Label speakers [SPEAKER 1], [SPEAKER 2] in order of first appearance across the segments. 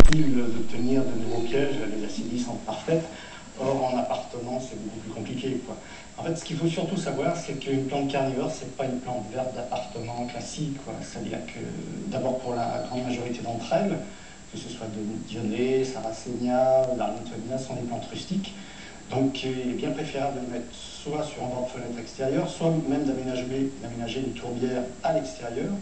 [SPEAKER 1] facile d'obtenir de nouveaux pièges, les acidies sont parfaites. Or, en appartement, c'est beaucoup plus compliqué, quoi. En fait, ce qu'il faut surtout savoir, c'est qu'une plante carnivore, c'est pas une plante verte d'appartement classique, quoi. C'est-à-dire que, d'abord, pour la grande majorité d'entre elles, que ce soit de Dionée, Sarracenia, Darlingtonia, sont des plantes rustiques. Donc, il est bien préférable de les mettre soit sur un bord de fenêtre extérieur, soit même d'aménager une tourbière à l'extérieur.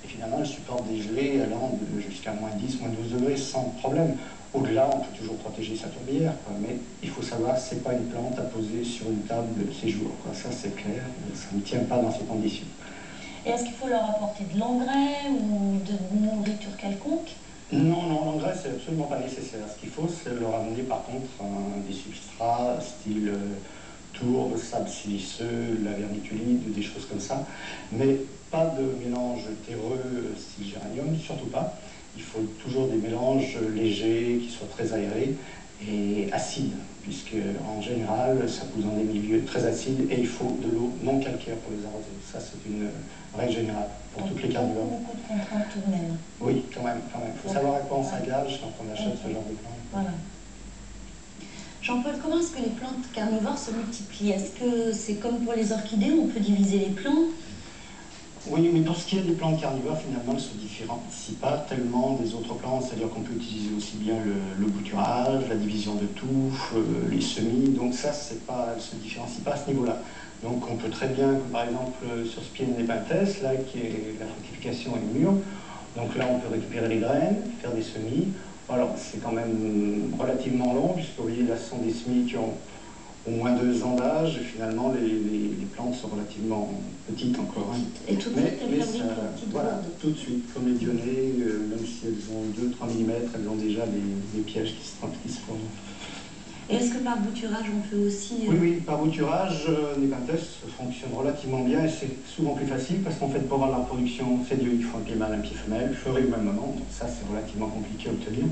[SPEAKER 1] Et finalement, elle supporte des gelées allant jusqu'à moins 10, moins 12 degrés sans problème. Au-delà, on peut toujours protéger sa tourbière, quoi. Mais il faut savoir que ce n'est pas une plante à poser sur une table de séjour, quoi. Ça, c'est clair, ça ne tient pas dans ces conditions.
[SPEAKER 2] Et est-ce qu'il faut leur apporter de l'engrais ou de nourriture quelconque?
[SPEAKER 1] Non, non, l'engrais, c'est absolument pas nécessaire. Ce qu'il faut, c'est leur amener par contre des substrats style tourbe, sable siliceux, la vermiculite, des choses comme ça. Mais pas de mélange terreux style géranium, surtout pas. Il faut toujours des mélanges légers, qui soient très aérés et acides, puisque en général, ça pousse dans des milieux très acides et il faut de l'eau non calcaire pour les arroser. Ça, c'est une règle générale pour toutes les carnivores.
[SPEAKER 2] Beaucoup de contraintes tout de même.
[SPEAKER 1] Oui, quand même, quand même. Il faut savoir à quoi on s'engage quand on achète ce genre de plantes.
[SPEAKER 2] Voilà. Jean-Paul, comment est-ce que les plantes carnivores se multiplient? Est-ce que c'est comme pour les orchidées, on peut diviser les plants?
[SPEAKER 1] Oui, mais pour ce qui est des plantes carnivores, finalement, elles ne se différencient pas tellement des autres plantes. C'est-à-dire qu'on peut utiliser aussi bien le bouturage, la division de touffes, les semis. Donc ça, elles ne se différencient pas à ce niveau-là. Donc on peut très bien, comme par exemple sur Spiene nepenthes, là, qui est la fructification est mûre. Donc là, on peut récupérer les graines, faire des semis. Alors c'est quand même relativement long, puisque vous voyez, là, ce sont des semis qui ont au moins 2 ans d'âge, et finalement les plantes sont relativement petites encore. Hein.
[SPEAKER 2] Et tout de suite, elles fabriquent une petite
[SPEAKER 1] voilà,
[SPEAKER 2] gourde.
[SPEAKER 1] tout de suite, comme les Dionnées, même si elles ont 2-3 mm, elles ont déjà des pièges qui se forment.
[SPEAKER 2] Et est-ce que par bouturage, on peut aussi...
[SPEAKER 1] Oui, oui, par bouturage, nepenthes fonctionne relativement bien et c'est souvent plus facile parce qu'en fait, pour avoir la reproduction, c'est Dieu, il faut un pied mâle, un pied femelle, fleurir au même moment, donc ça c'est relativement compliqué à obtenir.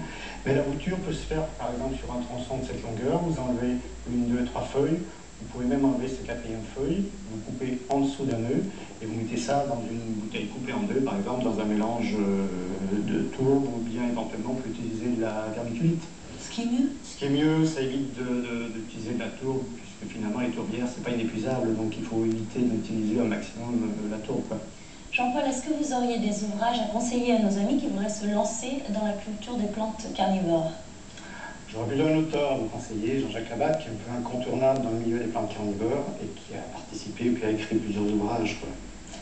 [SPEAKER 1] Mais la bouture peut se faire par exemple sur un tronçon de cette longueur, vous enlevez 1, 2, 3 feuilles, vous pouvez même enlever cette 4e feuille, vous coupez en dessous d'un nœud et vous mettez ça dans une bouteille coupée en deux, par exemple dans un mélange de tourbe ou bien éventuellement on peut utiliser de la vermiculite.
[SPEAKER 2] Ce qui est mieux?
[SPEAKER 1] Ce qui est mieux, ça évite d'utiliser de la tourbe, puisque finalement les tourbières, c'est pas inépuisable, donc il faut éviter d'utiliser un maximum la tourbe, quoi.
[SPEAKER 2] Jean-Paul, est-ce que vous auriez des ouvrages à conseiller à nos amis qui voudraient se lancer dans la culture des plantes carnivores?
[SPEAKER 1] J'aurais plutôt un auteur à vous conseiller, Jean-Jacques Labatte, qui est un peu incontournable dans le milieu des plantes carnivores et qui a participé et puis a écrit plusieurs ouvrages, quoi.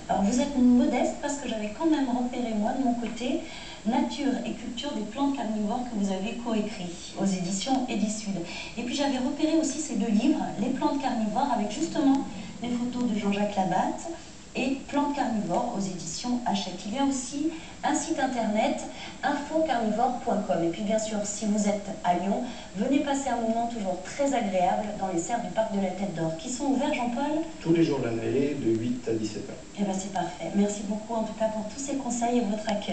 [SPEAKER 2] Alors vous êtes modeste parce que j'avais quand même repéré moi de mon côté Nature et culture des plantes carnivores que vous avez coécrit aux éditions Edisud. Et puis j'avais repéré aussi ces 2 livres, Les plantes carnivores avec justement les photos de Jean-Jacques Labatte et Plantes carnivores aux éditions Hachette. Il y a aussi un site internet infocarnivore.com. Et puis bien sûr, si vous êtes à Lyon, venez passer un moment toujours très agréable dans les serres du parc de la Tête d'Or, qui sont ouverts, Jean-Paul?
[SPEAKER 1] Tous les jours de l'année, de 8 à 17 heures.
[SPEAKER 2] Eh bien c'est parfait. Merci beaucoup en tout cas pour tous ces conseils et votre accueil.